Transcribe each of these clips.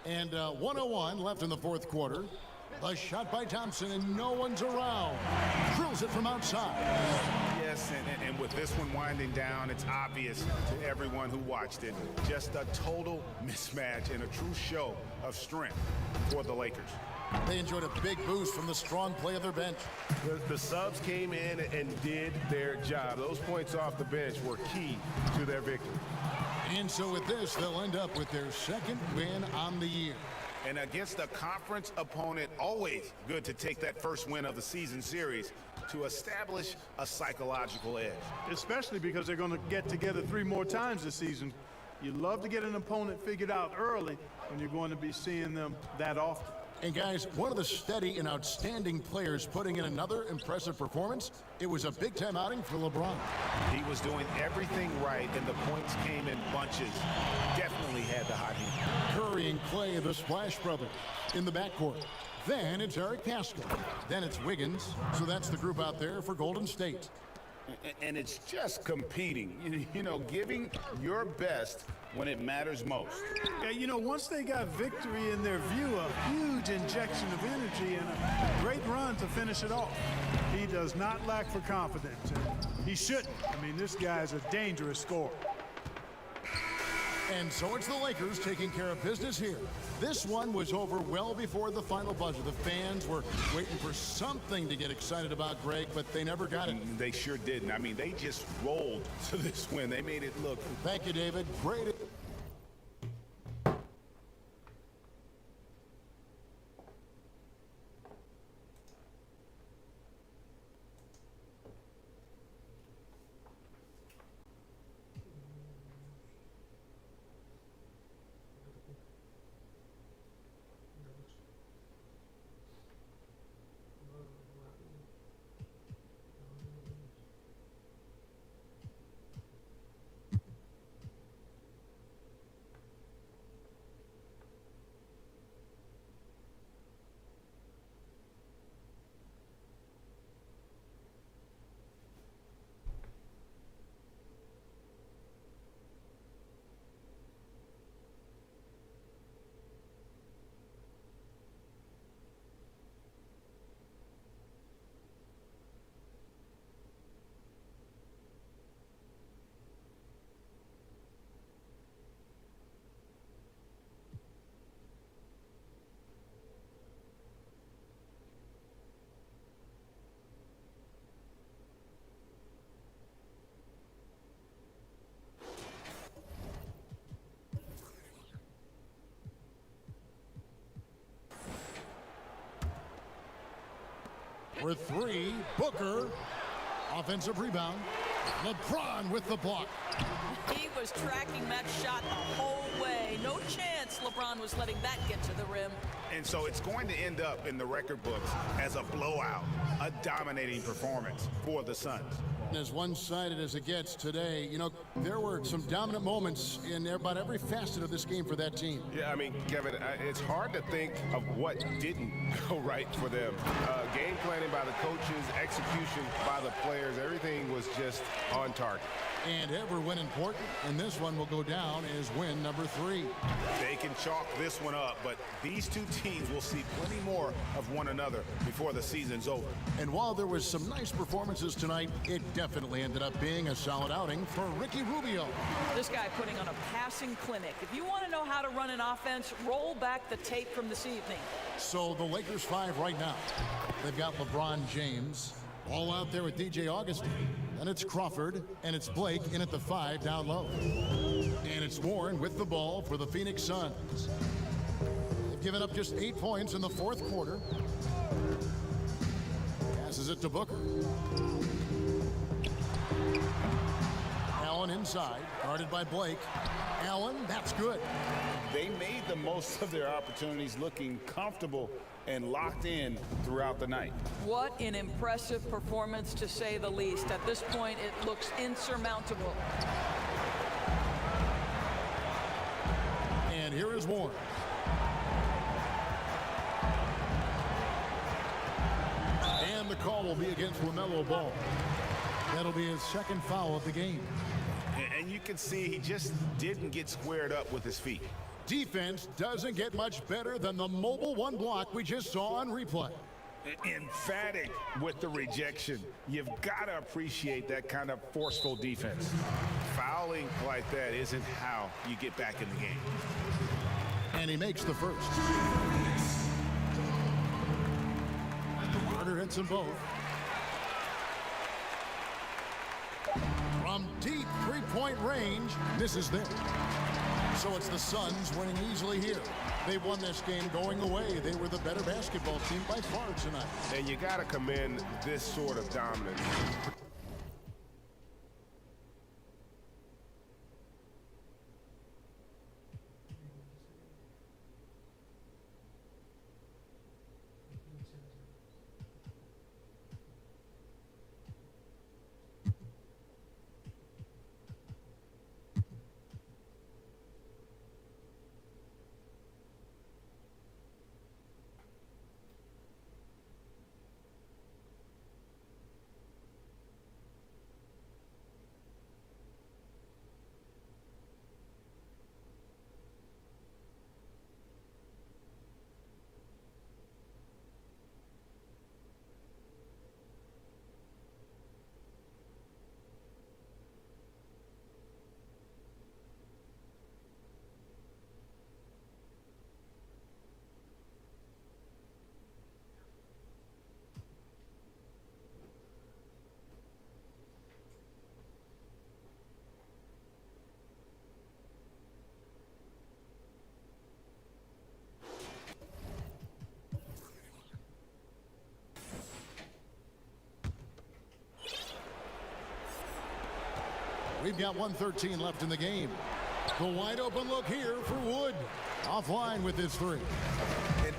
And 101 left in the fourth quarter. A shot by Thompson, and no one's around. Drills it from outside. Yes, and with this one winding down, it's obvious to everyone who watched it. Just a total mismatch and a true show of strength for the Lakers. They enjoyed a big boost from the strong play of their bench. The subs came in and did their job. Those points off the bench were key to their victory. And so with this, they'll end up with their second win on the year. And against a conference opponent, always good to take that first win of the season series to establish a psychological edge. Especially because they're going to get together 3 more times this season. You love to get an opponent figured out early when you're going to be seeing them that often. And guys, one of the steady and outstanding players putting in another impressive performance, it was a big-time outing for LeBron. He was doing everything right, and the points came in bunches. Definitely had the hot heat. Curry and Clay, the Splash Brothers, in the backcourt. Then it's Eric Pascal. Then it's Wiggins. So that's the group out there for Golden State. And it's just competing, you know, giving your best when it matters most. Yeah, you know, once they got victory in their view, a huge injection of energy and a great run to finish it off. He does not lack for confidence, and he shouldn't. I mean, this guy's a dangerous scorer. And so it's the Lakers taking care of business here. This one was over well before the final buzzer. The fans were waiting for something to get excited about, Greg, but they never got it. They sure didn't. I mean, they just rolled to this win. They made it look. Thank you, David. Great. For 3, Booker, offensive rebound. LeBron with the block. He was tracking that shot the whole way. No chance LeBron was letting that get to the rim. And so it's going to end up in the record books as a blowout, a dominating performance for the Suns. As one-sided as it gets today, you know, there were some dominant moments in about every facet of this game for that team. Yeah, I mean, Kevin, it's hard to think of what didn't go right for them. Game planning by the coaches, execution by the players, everything was just on target. And every win important, and this one will go down as win number 3. They can chalk this one up, but these two teams will see plenty more of one another before the season's over. And while there was some nice performances tonight, it definitely ended up being a solid outing for Ricky Rubio. This guy putting on a passing clinic. If you want to know how to run an offense, roll back the tape from this evening. So the Lakers 5 right now. They've got LeBron James all out there with DJ Augustin. And it's Crawford, and it's Blake in at the 5 down low. And it's Warren with the ball for the Phoenix Suns. They've given up just 8 points in the fourth quarter. Passes it to Booker. Allen inside, guarded by Blake. Allen, that's good. They made the most of their opportunities, looking comfortable and locked in throughout the night. What an impressive performance, to say the least. At this point, it looks insurmountable. And here is Warren. And the call will be against LaMelo Ball. That'll be his second foul of the game. And you can see he just didn't get squared up with his feet. Defense doesn't get much better than the mobile one block we just saw on replay. Emphatic with the rejection. You've got to appreciate that kind of forceful defense. Fouling like that isn't how you get back in the game. And he makes the first. Carter hits them both. From deep three-point range, misses there. So it's the Suns winning easily here. They won this game going away. They were the better basketball team by far tonight. And you got to commend this sort of dominance. We've got 1:13 left in the game. The wide open look here for Wood. Offline with his three.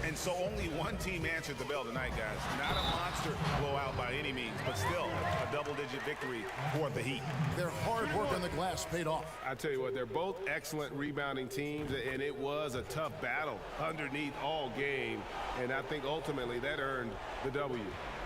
And so only one team answered the bell tonight, guys. Not a monster blowout by any means, but still a double-digit victory for the Heat. Their hard work on the glass paid off. I tell you what, they're both excellent rebounding teams, and it was a tough battle underneath all game. And I think ultimately that earned the W.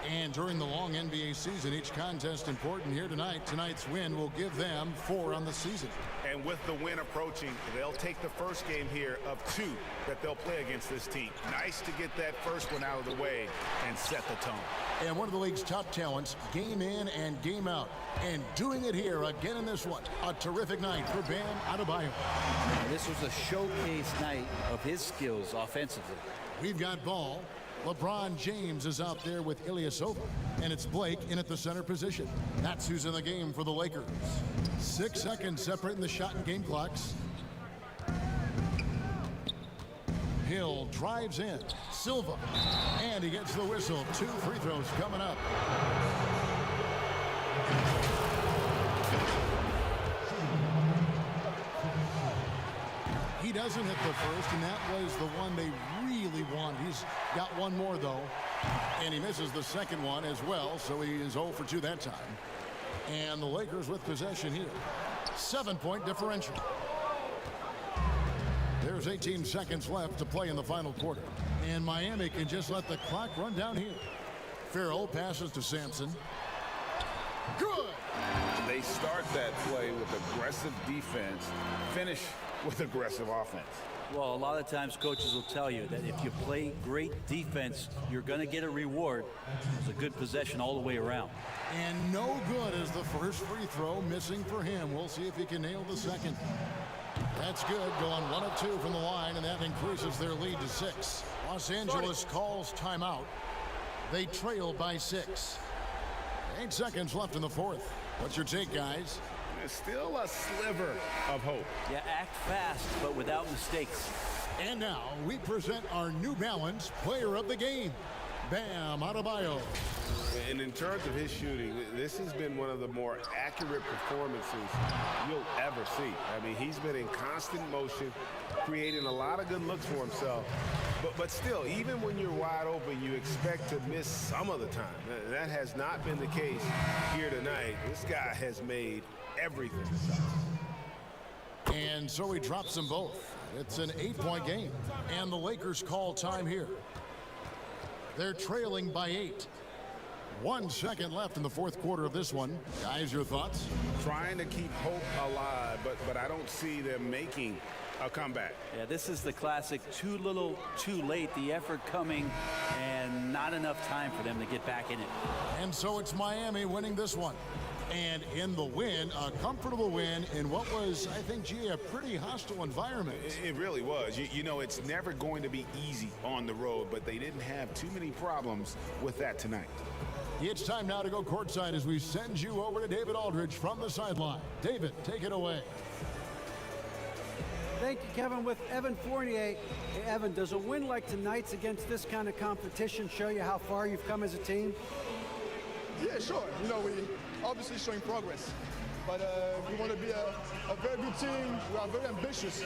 And during the long NBA season, each contest important here tonight. Tonight's win will give them 4 on the season. And with the win approaching, they'll take the first game here of 2 that they'll play against this team. Nice to get that first one out of the way and set the tone. And one of the league's top talents, game in and game out. And doing it here again in this one. A terrific night for Bam Adebayo. This was a showcase night of his skills offensively. We've got ball. LeBron James is out there with Ilyasova, and it's Blake in at the center position. That's who's in the game for the Lakers. 6 seconds separating the shot and game clocks. Hill drives in. Silva, and he gets the whistle. 2 free throws coming up. He doesn't hit the first, and that was the one they really want. He's got one more, though, and he misses the second one as well, so he is 0 for 2 that time. And the Lakers with possession here. 7-point differential. There's 18 seconds left to play in the final quarter, and Miami can just let the clock run down here. Farrell passes to Sampson. Good! They start that play with aggressive defense, finish with aggressive offense. Well, a lot of times coaches will tell you that if you play great defense, you're going to get a reward. It's a good possession all the way around. And no good as the first free throw missing for him. We'll see if he can nail the second. That's good, going 1 of 2 from the line, and that increases their lead to 6. Los Angeles calls timeout. They trail by 6. 8 seconds left in the fourth. What's your take, guys? There's still a sliver of hope. Yeah, act fast, but without mistakes. And now we present our New Balance Player of the Game, Bam Adebayo. And in terms of his shooting, this has been one of the more accurate performances you'll ever see. I mean, he's been in constant motion, creating a lot of good looks for himself. But still, even when you're wide open, you expect to miss some of the time. That has not been the case here tonight. This guy has made everything. And so he drops them both. It's an 8-point game, and the Lakers call time here. They're trailing by 8. 1 second left in the fourth quarter of this one. Guys, your thoughts? Trying to keep hope alive, but I don't see them making a comeback. Yeah, this is the classic too little, too late. The effort coming and not enough time for them to get back in it. And so it's Miami winning this one. And in the win, a comfortable win in what was, I think, G, a pretty hostile environment. It really was. You know, it's never going to be easy on the road, but they didn't have too many problems with that tonight. It's time now to go courtside as we send you over to David Aldridge from the sideline. David, take it away. Thank you, Kevin. With Evan Fournier. Hey, Evan, does a win like tonight's against this kind of competition show you how far you've come as a team? Yeah, sure. You know, we obviously showing progress, but we want to be a very good team. We are very ambitious.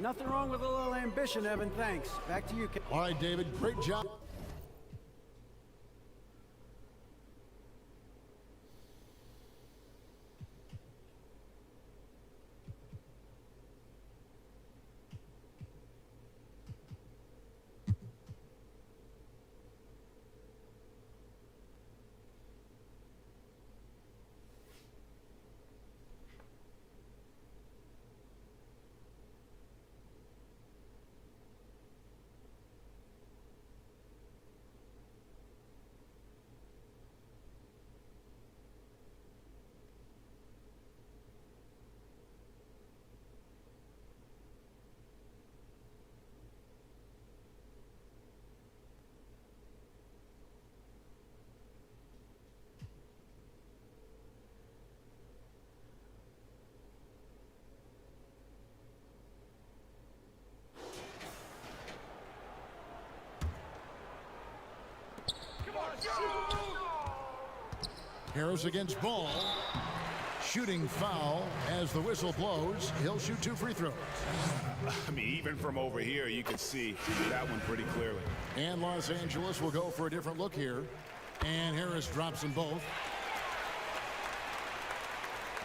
Nothing wrong with a little ambition, Evan. Thanks. Back to you, Kevin. All right, David, great job. Harris against Ball. Shooting foul as the whistle blows. He'll shoot 2 free throws. I mean, even from over here, you can see that one pretty clearly. And Los Angeles will go for a different look here. And Harris drops them both.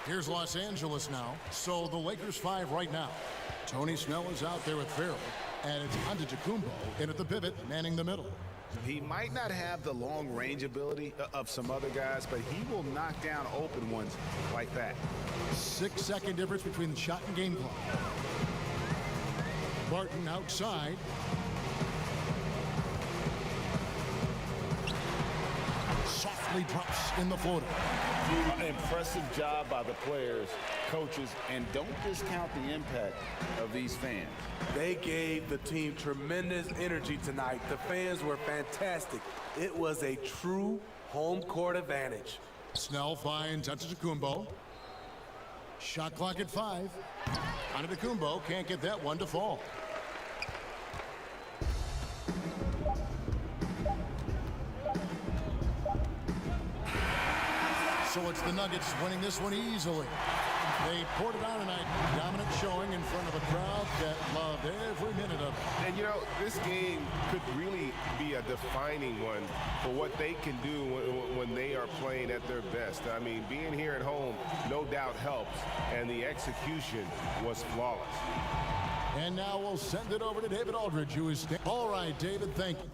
Here's Los Angeles now. So the Lakers 5 right now. Tony Snell is out there with Farrell. And it's Antetokounmpo in at the pivot, manning the middle. He might not have the long-range ability of some other guys, but he will knock down open ones like that. 6-second difference between the shot and game clock. Barton outside. Softly drops in the floater. Impressive job by the players, coaches, and don't discount the impact of these fans. They gave the team tremendous energy tonight. The fans were fantastic. It was a true home court advantage. Snell finds Antetokounmpo. Shot clock at 5. Antetokounmpo can't get that one to fall. So it's the Nuggets winning this one easily. They poured it on tonight. Dominant showing in front of a crowd that loved every minute of it. And, you know, this game could really be a defining one for what they can do when they are playing at their best. I mean, being here at home no doubt helps, and the execution was flawless. And now we'll send it over to David Aldridge, who is... All right, David, thank you.